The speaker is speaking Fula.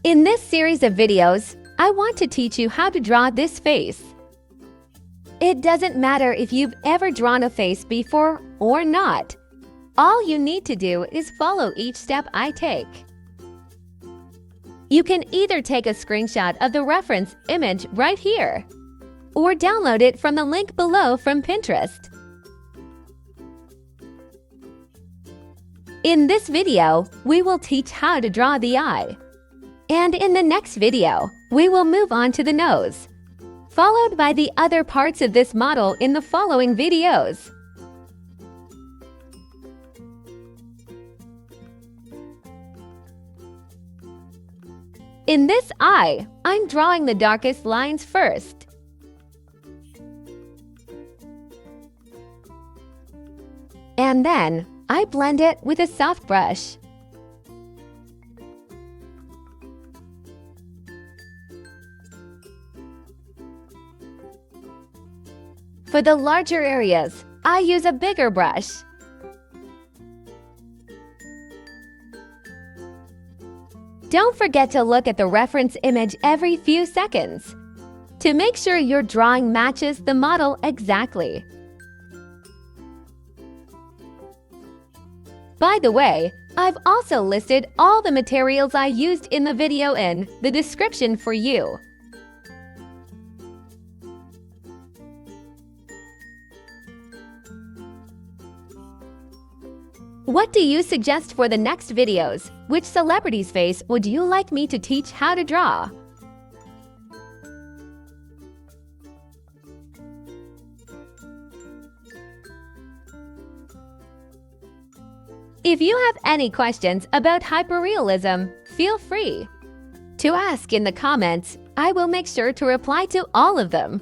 In this series of videos, I want to teach you how to draw this face. It doesn't matter if you've ever drawn a face before or not. All you need to do is follow each step I take. You can either take a screenshot of the reference image right here, or download it from the link below from Pinterest. In this video, we will teach how to draw the eye. And in the next video, we will move on to the nose, followed by the other parts of this model in the following videos. In this eye, I'm drawing the darkest lines first. And then, I blend it with a soft brush. For the larger areas, I use a bigger brush. Don't forget to look at the reference image every few seconds to make sure your drawing matches the model exactly. By the way, I've also listed all the materials I used in the video in the description for you. What do you suggest for the next videos? Which celebrity's face would you like me to teach how to draw? If you have any questions about hyperrealism, feel free to ask in the comments. I will make sure to reply to all of them.